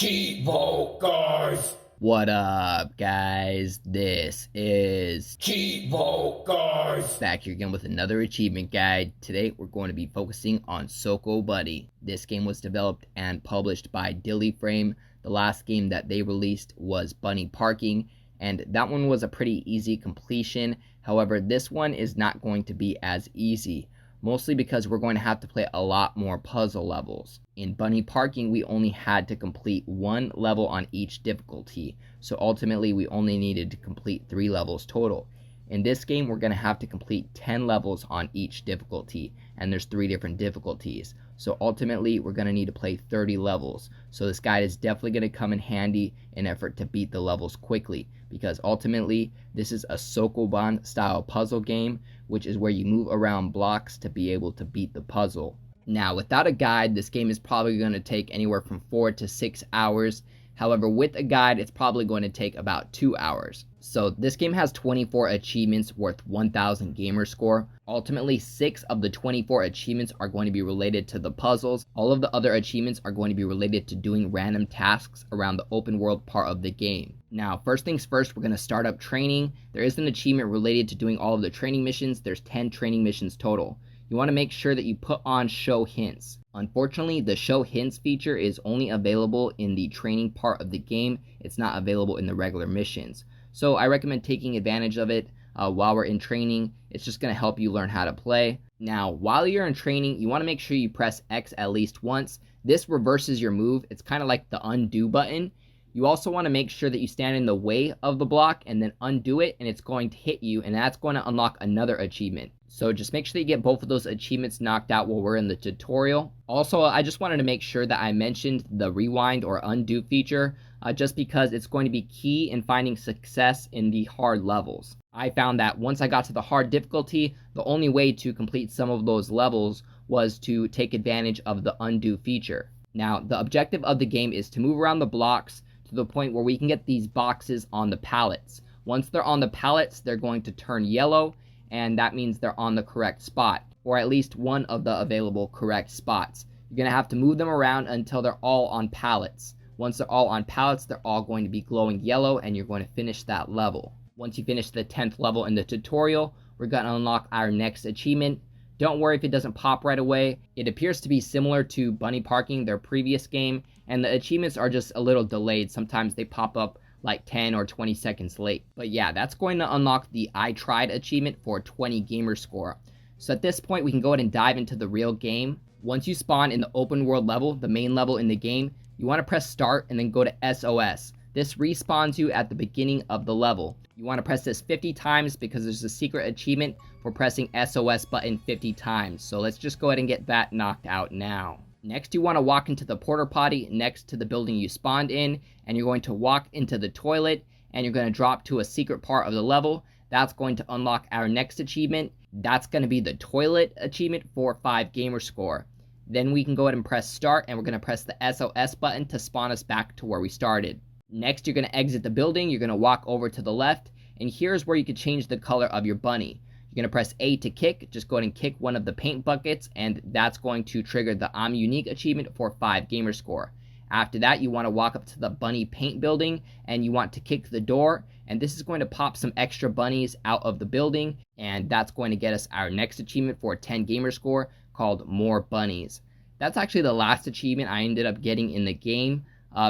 Cheevo, guys! What up, guys? This is Cheevo, guys! back here again with another achievement guide. Today, we're going to be focusing on Soko-bunny. This game was developed and published by Dillyframe. The last game that they released was Bunny Parking, and that one was a pretty easy completion. However, this one is not going to be as easy, mostly because we're going to have to play a lot more puzzle levels. In Bunny Parking, we only had to complete one level on each difficulty, so ultimately we only needed to complete 3 levels total. In this game, we're going to have to complete 10 levels on each difficulty, and there's 3 different difficulties. So ultimately, we're going to need to play 30 levels. So this guide is definitely going to come in handy in effort to beat the levels quickly, because ultimately, this is a Soko-ban style puzzle game, which is where you move around blocks to be able to beat the puzzle. Now, without a guide, this game is probably going to take anywhere from 4 to 6 hours. However, with a guide, it's probably going to take about 2 hours. So this game has 24 achievements worth 1,000 gamer score. Ultimately, 6 of the 24 achievements are going to be related to the puzzles. All of the other achievements are going to be related to doing random tasks around the open world part of the game. Now, first things first, we're going to start up training. There is an achievement related to doing all of the training missions. There's 10 training missions total. You want to make sure that you put on show hints. Unfortunately, the show hints feature is only available in the training part of the game. It's not available in the regular missions. So I recommend taking advantage of it while we're in training. It's just going to help you learn how to play. Now, while you're in training, you want to make sure you press X at least once. This reverses your move. It's kind of like the undo button. You also want to make sure that you stand in the way of the block and then undo it, and it's going to hit you, and that's going to unlock another achievement. So just make sure that you get both of those achievements knocked out while we're in the tutorial. Also, I just wanted to make sure that I mentioned the rewind or undo feature, just because it's going to be key in finding success in the hard levels. I found that once I got to the hard difficulty, the only way to complete some of those levels was to take advantage of the undo feature. Now, the objective of the game is to move around the blocks to the point where we can get these boxes on the pallets. Once they're on the pallets, they're going to turn yellow, and that means they're on the correct spot, or at least one of the available correct spots. You're going to have to move them around until they're all on pallets. Once they're all on pallets, they're all going to be glowing yellow, and you're going to finish that level. Once you finish the 10th level in the tutorial, we're going to unlock our next achievement. Don't worry if it doesn't pop right away. It appears to be similar to Bunny Parking, their previous game, and the achievements are just a little delayed. Sometimes they pop up like 10 or 20 seconds late. But yeah, that's going to unlock the I Tried achievement for 20 gamer score. So at this point, we can go ahead and dive into the real game. Once you spawn in the open world level, the main level in the game, you want to press start and then go to SOS. This respawns you at the beginning of the level. You want to press this 50 times because there's a secret achievement for pressing SOS button 50 times. So let's just go ahead and get that knocked out now. Next, you want to walk into the porta potty next to the building you spawned in, and you're going to walk into the toilet, and you're going to drop to a secret part of the level. That's going to unlock our next achievement. That's going to be the toilet achievement for 5 gamer score. Then we can go ahead and press start, and we're going to press the SOS button to spawn us back to where we started. Next, you're going to exit the building. You're going to walk over to the left, and here's where you can change the color of your bunny. You're going to press A to kick. Just go ahead and kick one of the paint buckets, and that's going to trigger the I'm Unique achievement for 5 gamer score. After that, you want to walk up to the bunny paint building, and you want to kick the door, and this is going to pop some extra bunnies out of the building, and that's going to get us our next achievement for 10 gamer score called More Bunnies. That's actually the last achievement I ended up getting in the game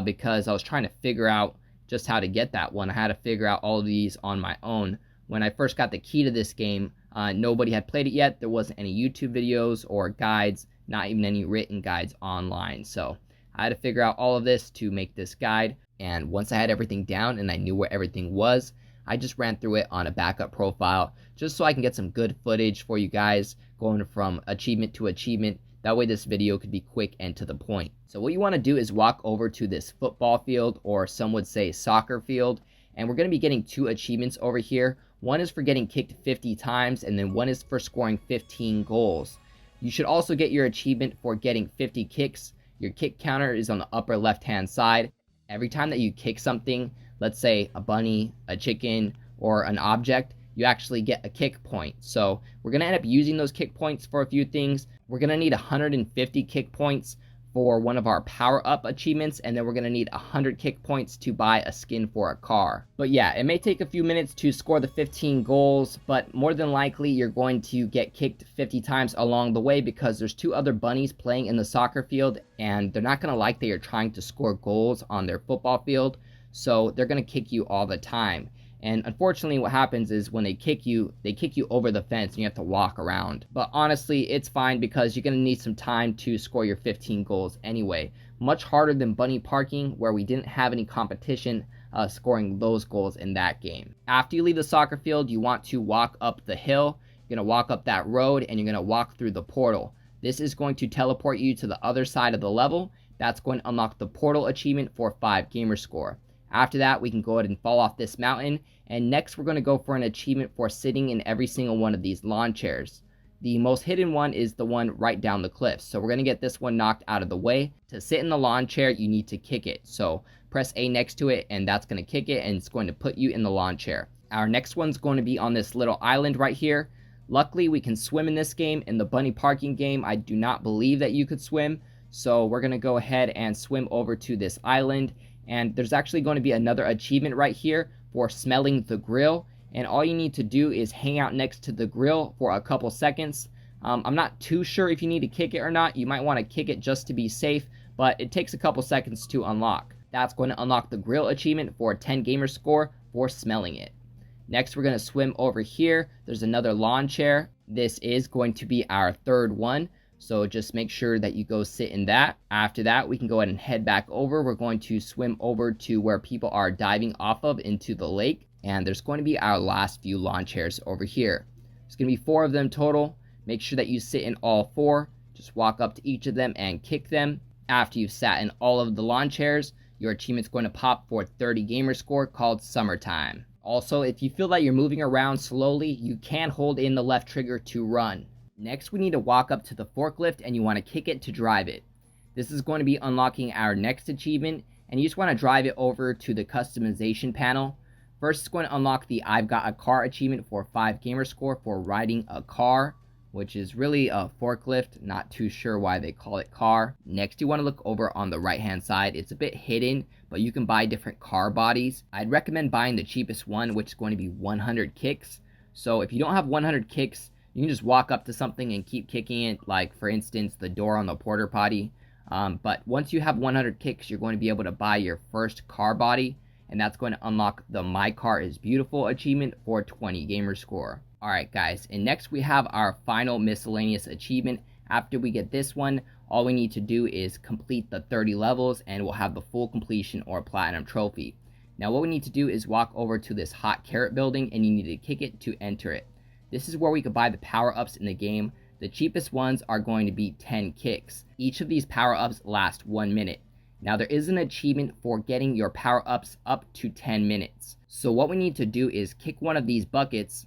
because I was trying to figure out just how to get that one. I had to figure out all of these on my own. When I first got the key to this game, nobody had played it yet. There wasn't any YouTube videos or guides, not even any written guides online. So I had to figure out all of this to make this guide. And once I had everything down and I knew where everything was, I just ran through it on a backup profile just so I can get some good footage for you guys going from achievement to achievement. That way this video could be quick and to the point. So what you want to do is walk over to this football field, or some would say soccer field, and we're going to be getting 2 achievements over here. One is for getting kicked 50 times, and then one is for scoring 15 goals. You should also get your achievement for getting 50 kicks. Your kick counter is on the upper left-hand side. Every time that you kick something, let's say a bunny, a chicken, or an object, you actually get a kick point. So we're going to end up using those kick points for a few things. We're going to need 150 kick points for one of our power-up achievements, and then we're going to need 100 kick points to buy a skin for a car. But yeah, it may take a few minutes to score the 15 goals, but more than likely you're going to get kicked 50 times along the way because there's 2 other bunnies playing in the soccer field, and they're not going to like that you're trying to score goals on their football field, so they're going to kick you all the time. And unfortunately what happens is when they kick you over the fence and you have to walk around. But honestly, it's fine because you're going to need some time to score your 15 goals anyway. Much harder than bunny parking, where we didn't have any competition scoring those goals in that game. After you leave the soccer field, you want to walk up the hill. You're going to walk up that road and you're going to walk through the portal. This is going to teleport you to the other side of the level. That's going to unlock the portal achievement for 5 gamer score. After that, we can go ahead and fall off this mountain, and next we're going to go for an achievement for sitting in every single one of these lawn chairs. The most hidden one is the one right down the cliff, so we're going to get this one knocked out of the way. To sit in the lawn chair, you need to kick it, so press A next to it, and that's going to kick it, and it's going to put you in the lawn chair. Our next one's going to be on this little island right here. Luckily, we can swim in this game. In the bunny parking game, I do not believe that you could swim, so we're going to go ahead and swim over to this island. And there's actually going to be another achievement right here for smelling the grill, and all you need to do is hang out next to the grill for a couple seconds. I'm not too sure if you need to kick it or not. You might want to kick it just to be safe, but it takes a couple seconds to unlock. That's going to unlock the grill achievement for a 10 gamer score for smelling it. Next, we're going to swim over here. There's another lawn chair. This is going to be our 3rd one. So just make sure that you go sit in that. After that, we can go ahead and head back over. We're going to swim over to where people are diving off of into the lake. And there's going to be our last few lawn chairs over here. There's going to be 4 of them total. Make sure that you sit in all 4. Just walk up to each of them and kick them. After you've sat in all of the lawn chairs, your achievement's going to pop for 30 gamer score called Summertime. Also, if you feel that you're moving around slowly, you can hold in the left trigger to run. Next, we need to walk up to the forklift and you want to kick it to drive it. This is going to be unlocking our next achievement, and you just want to drive it over to the customization panel. First, it's going to unlock the I've Got a Car achievement for 5 gamer score for riding a car, which is really a forklift. Not too sure why they call it car. Next, you want to look over on the right hand side. It's a bit hidden, but you can buy different car bodies. I'd recommend buying the cheapest one, which is going to be 100 kicks. So if you don't have 100 kicks, you can just walk up to something and keep kicking it, like for instance the door on the porter potty. But once you have 100 kicks, you're going to be able to buy your first car body, and that's going to unlock the My Car is Beautiful achievement for 20 gamer score. Alright guys, and next we have our final miscellaneous achievement. After we get this one, all we need to do is complete the 30 levels and we'll have the full completion or platinum trophy. Now what we need to do is walk over to this hot carrot building and you need to kick it to enter it. This is where we could buy the power-ups in the game. The cheapest ones are going to be 10 kicks. Each of these power-ups last 1 minute. Now there is an achievement for getting your power-ups up to 10 minutes. So what we need to do is kick one of these buckets.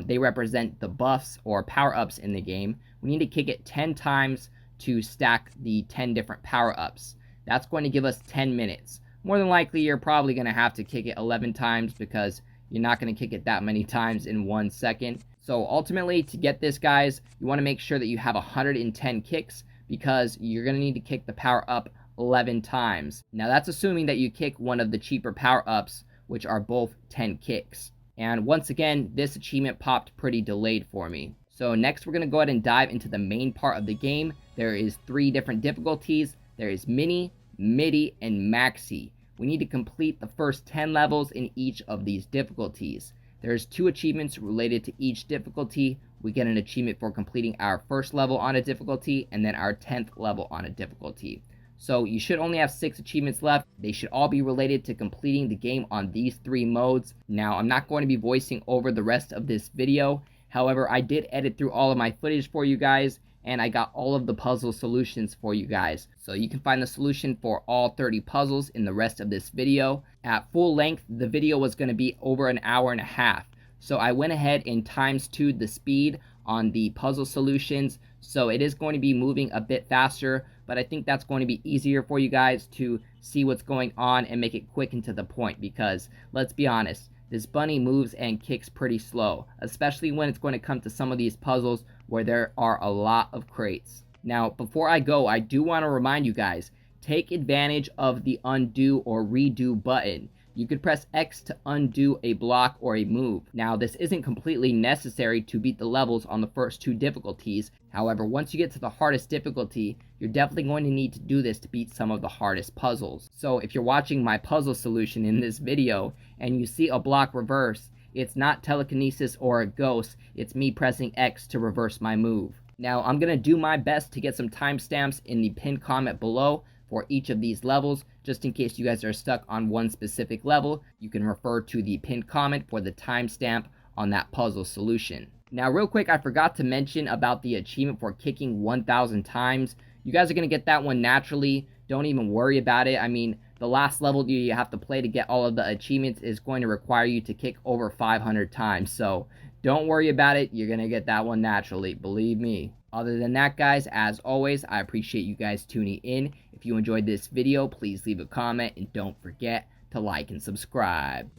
They represent the buffs or power-ups in the game. We need to kick it 10 times to stack the 10 different power-ups. That's going to give us 10 minutes. More than likely, you're probably going to have to kick it 11 times because you're not going to kick it that many times in 1 second. So ultimately, to get this, guys, you want to make sure that you have 110 kicks because you're going to need to kick the power-up 11 times. Now that's assuming that you kick one of the cheaper power-ups, which are both 10 kicks. And once again, this achievement popped pretty delayed for me. So next we're going to go ahead and dive into the main part of the game. There is 3 different difficulties. There is Mini, Midi, and Maxi. We need to complete the first 10 levels in each of these difficulties. There's 2 achievements related to each difficulty. We get an achievement for completing our first level on a difficulty and then our 10th level on a difficulty. So you should only have 6 achievements left. They should all be related to completing the game on these 3 modes. Now, I'm not going to be voicing over the rest of this video. However, I did edit through all of my footage for you guys, and I got all of the puzzle solutions for you guys. So you can find the solution for all 30 puzzles in the rest of this video. At full length, the video was going to be over an hour and a half. So I went ahead and ×2'd the speed on the puzzle solutions. So it is going to be moving a bit faster, but I think that's going to be easier for you guys to see what's going on and make it quick and to the point, because let's be honest, this bunny moves and kicks pretty slow, especially when it's going to come to some of these puzzles where there are a lot of crates. Now, before I go, I do want to remind you guys, take advantage of the undo or redo button. You could press X to undo a block or a move. Now, this isn't completely necessary to beat the levels on the first 2 difficulties. However, once you get to the hardest difficulty, you're definitely going to need to do this to beat some of the hardest puzzles. So if you're watching my puzzle solution in this video and you see a block reverse, it's not telekinesis or a ghost, it's me pressing X to reverse my move. Now, I'm going to do my best to get some timestamps in the pinned comment below for each of these levels, just in case you guys are stuck on one specific level. You can refer to the pinned comment for the timestamp on that puzzle solution. Now, real quick, I forgot to mention about the achievement for kicking 1,000 times. You guys are going to get that one naturally. Don't even worry about it. I mean, the last level you have to play to get all of the achievements is going to require you to kick over 500 times. So don't worry about it. You're going to get that one naturally. Believe me. Other than that, guys, as always, I appreciate you guys tuning in. If you enjoyed this video, please leave a comment and don't forget to like and subscribe.